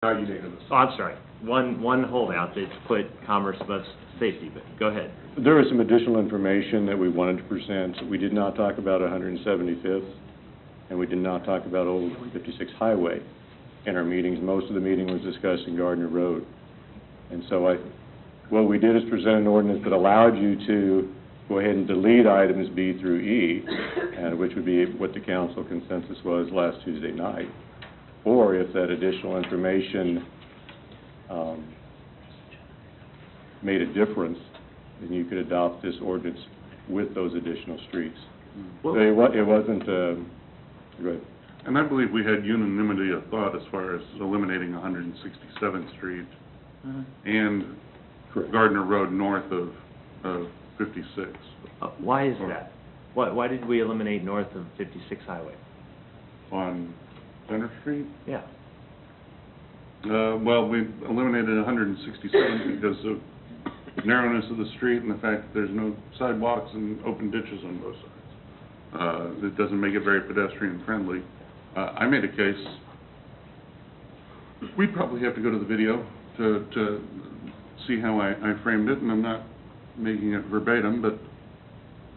Not unanimous. Oh, I'm sorry. One holdout that's put commerce above safety, but go ahead. There was some additional information that we wanted to present. We did not talk about 175th, and we did not talk about Old 56 Highway in our meetings. Most of the meeting was discussing Gardner Road. And so what we did is present an ordinance that allowed you to go ahead and delete items B through E, which would be what the council consensus was last Tuesday night. Or if that additional information made a difference, then you could adopt this ordinance with those additional streets. Well, it wasn't, go ahead. And I believe we had unanimity of thought as far as eliminating 167th Street and Correct. Gardner Road north of 56. why is that? Why did we eliminate north of 56 Highway? On Center Street? Yeah. Well, we eliminated 167th because of the narrowness of the street and the fact that there's no sidewalks and open ditches on both sides. It doesn't make it very pedestrian friendly. I made a case. We'd probably have to go to the video to see how I framed it, and I'm not making it verbatim, but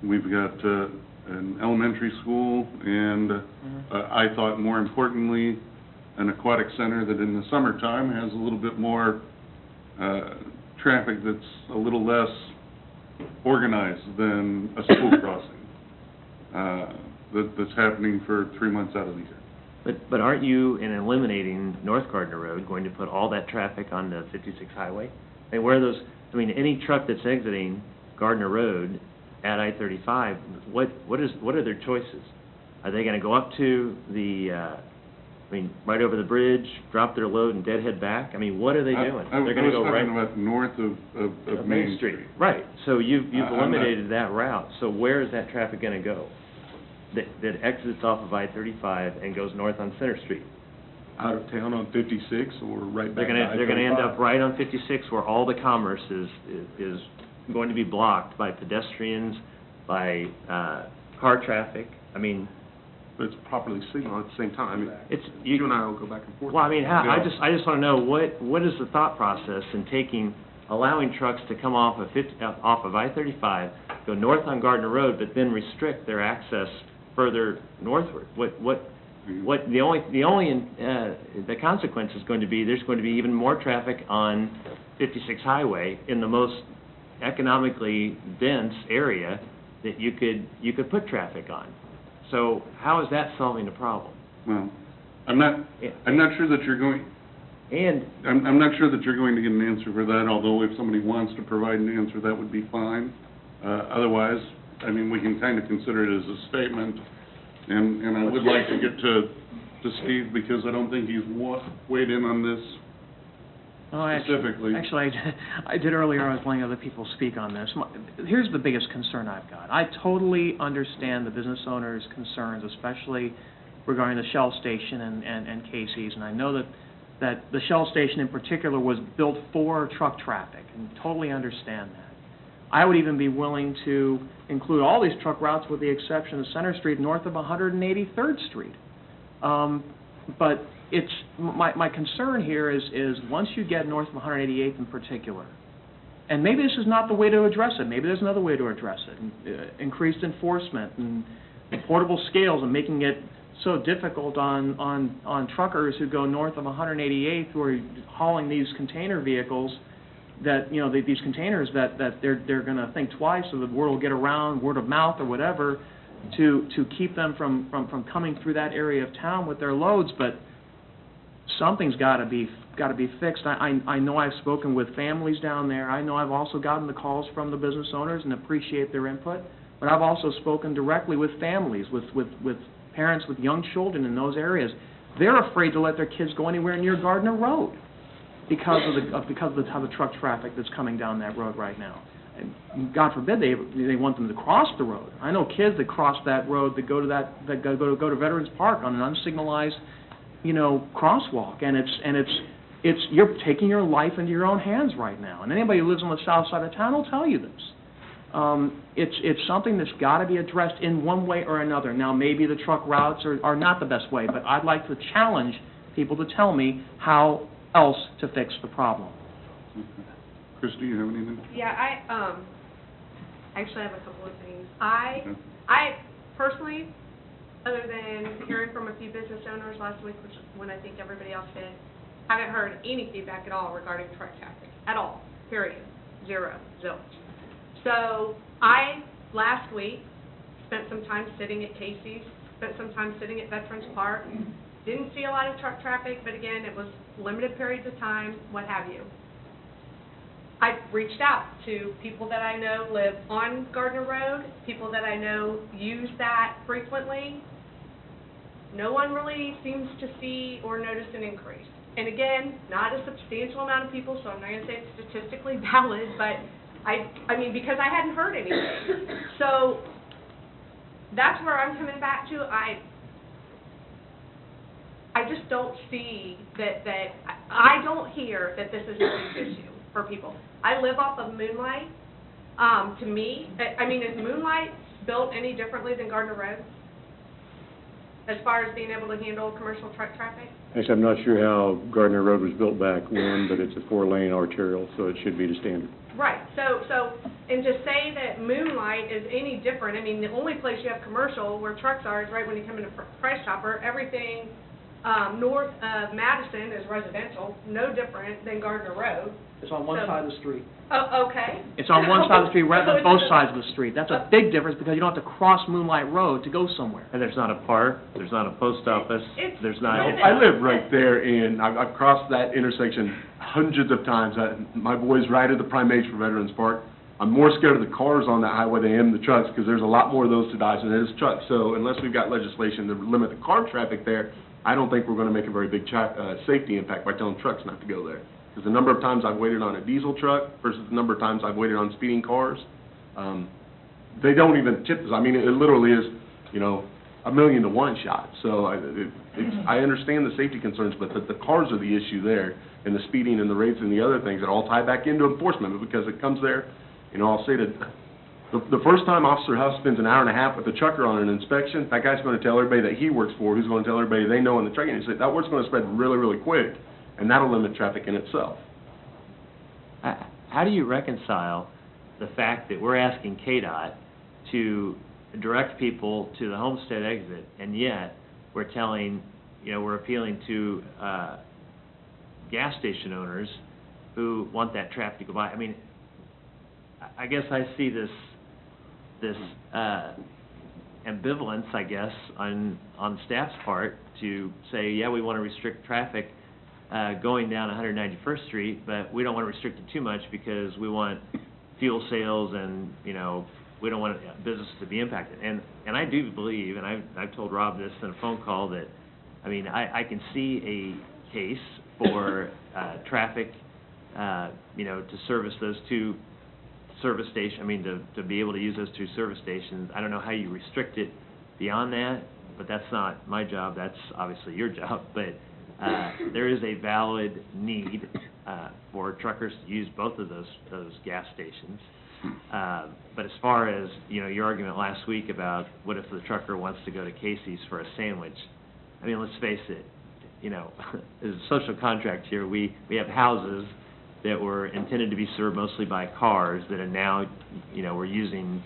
we've got an elementary school and I thought more importantly an aquatic center that in the summertime has a little bit more traffic that's a little less organized than a school crossing that's happening for 3 months out of the year. But aren't you, in eliminating North Gardner Road, going to put all that traffic on the 56 Highway? And where those, I mean, any truck that's exiting Gardner Road at I-35, what are their choices? Are they going to go up to the, right over the bridge, drop their load and deadhead back? I mean, what are they doing? They're going to go right. I was talking about north of Main Street. Right. So you've eliminated that route. So where is that traffic going to go? That exits off of I-35 and goes north on Center Street? Out of town on 56 or right back They're going to end up right on 56 where all the commerce is going to be blocked by pedestrians, by car traffic. I mean, but it's properly signaled at the same time. You and I will go back and forth. Well, I mean, I just want to know what is the thought process in allowing trucks to come off of I-35, go north on Gardner Road, but then restrict their access further northward? The consequence is going to be there's going to be even more traffic on 56 Highway in the most economically dense area that you could put traffic on. So how is that solving the problem? Well, I'm not sure that you're going. And I'm not sure that you're going to get an answer for that. Although if somebody wants to provide an answer, that would be fine. Otherwise, I mean, we can kind of consider it as a statement. And I would like to get to Steve because I don't think he's weighed in on this specifically. Actually, I did earlier. I was letting other people speak on this. Here's the biggest concern I've got. I totally understand the business owners' concerns, especially regarding the Shell station and Casey's. And I know that the Shell station in particular was built for truck traffic, and totally understand that. I would even be willing to include all these truck routes with the exception of Center Street north of 183rd Street. But it's my concern here is once you get north of 188th in particular, and maybe this is not the way to address it. Maybe there's another way to address it. Increased enforcement and portable scales and making it so difficult on truckers who go north of 188th who are hauling these container vehicles that, these containers that they're going to think twice, so the word will get around, word of mouth or whatever, to keep them from coming through that area of town with their loads. But something's got to be fixed. I know I've spoken with families down there. I know I've also gotten the calls from the business owners and appreciate their input. But I've also spoken directly with families, with parents with young children in those areas. They're afraid to let their kids go anywhere near Gardner Road because of the type of truck traffic that's coming down that road right now. And God forbid they want them to cross the road. I know kids that cross that road that go to Veterans Park on an unsignalized, crosswalk, and it's you're taking your life into your own hands right now. And anybody who lives on the south side of town will tell you this. It's something that's got to be addressed in one way or another. Now, maybe the truck routes are not the best way, but I'd like to challenge people to tell me how else to fix the problem. Chris, do you have anything? Yeah, I actually have a couple of things. I personally, other than hearing from a few business owners last week, which is when I think everybody else did, haven't heard any feedback at all regarding truck traffic, at all, period, zero, zilch. So I, last week, spent some time sitting at Casey's, spent some time sitting at Veterans Park, didn't see a lot of truck traffic, but again, it was limited periods of time, what have you. I reached out to people that I know live on Gardner Road, people that I know use that frequently. No one really seems to see or notice an increase. And again, not a substantial amount of people, so I'm not going to say it's statistically valid, but I mean, because I hadn't heard anything. So that's where I'm coming back to. I just don't see that I don't hear that this is a big issue for people. I live off of Moonlight. To me, I mean, is Moonlight built any differently than Gardner Road as far as being able to handle commercial truck traffic? Actually, I'm not sure how Gardner Road was built back when, but it's a 4-lane arterial, so it should be the standard. Right. So, and to say that Moonlight is any different, I mean, the only place you have commercial where trucks are is right when you come into Price Chopper. Everything north of Madison is residential, no different than Gardner Road. It's on one side of the street. Oh, okay. It's on one side of the street rather than both sides of the street. That's a big difference because you don't have to cross Moonlight Road to go somewhere. And there's not a park, there's not a post office, there's not... I live right there, and I've crossed that intersection hundreds of times. My boys ride at the prime age for Veterans Park. I'm more scared of the cars on that highway than I am the trucks, because there's a lot more of those to die than there is trucks. So unless we've got legislation to limit the car traffic there, I don't think we're going to make a very big safety impact by telling trucks not to go there. Because the number of times I've waited on a diesel truck versus the number of times I've waited on speeding cars, they don't even tip this. I mean, it literally is, you know, 1,000,000 to 1 shot. So I understand the safety concerns, but the cars are the issue there, and the speeding and the rates and the other things that all tie back into enforcement, because it comes there, you know, I'll say that the first time Officer Huff spends an hour and a half with the trucker on an inspection, that guy's going to tell everybody that he works for, who's going to tell everybody they know in the trucking industry. That word's going to spread really, really quick, and that'll limit traffic in itself. How do you reconcile the fact that we're asking KDOT to direct people to the Homestead exit, and yet we're telling, you know, we're appealing to gas station owners who want that traffic to go by? I mean, I guess I see this ambivalence, I guess, on staff's part to say, yeah, we want to restrict traffic going down 191st Street, but we don't want to restrict it too much because we want fuel sales and, you know, we don't want businesses to be impacted. And I do believe, and I've told Rob this in a phone call, that, I mean, I can see a case for traffic, you know, to service those two service stations, I mean, to be able to use those two service stations. I don't know how you restrict it beyond that, but that's not my job. That's obviously your job. But there is a valid need for truckers to use both of those gas stations. But as far as, you know, your argument last week about what if the trucker wants to go to Casey's for a sandwich, I mean, let's face it, you know, there's a social contract here. We have houses that were intended to be served mostly by cars that are now, you know, we're using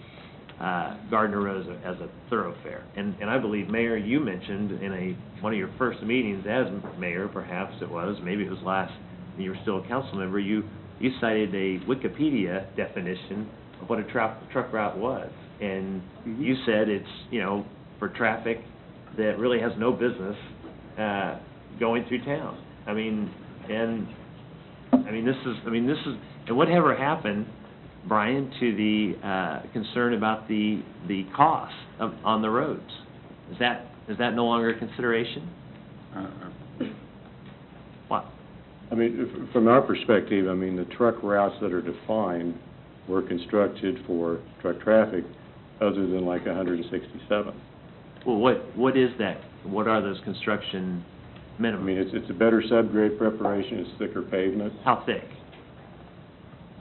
Gardner Road as a thoroughfare. And I believe, Mayor, you mentioned in one of your first meetings as mayor, perhaps it was, maybe it was last, when you were still a council member, you cited a Wikipedia definition of what a truck route was. And you said it's, you know, for traffic that really has no business going through town. I mean, this is, and whatever happened, Brian, to the concern about the cost on the roads? Is that no longer a consideration? What? I mean, from our perspective, I mean, the truck routes that are defined were constructed for truck traffic other than like 167. Well, what is that? What are those construction minimums? I mean, it's a better subgrade preparation, it's thicker pavement. How thick?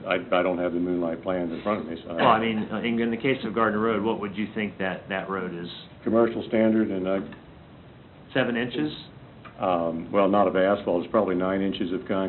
I don't have the Moonlight plans in front of me, so. Well, I mean, in the case of Gardner Road, what would you think that road is? Commercial standard, and 7 inches? well, not of asphalt, it's probably 9 inches of concrete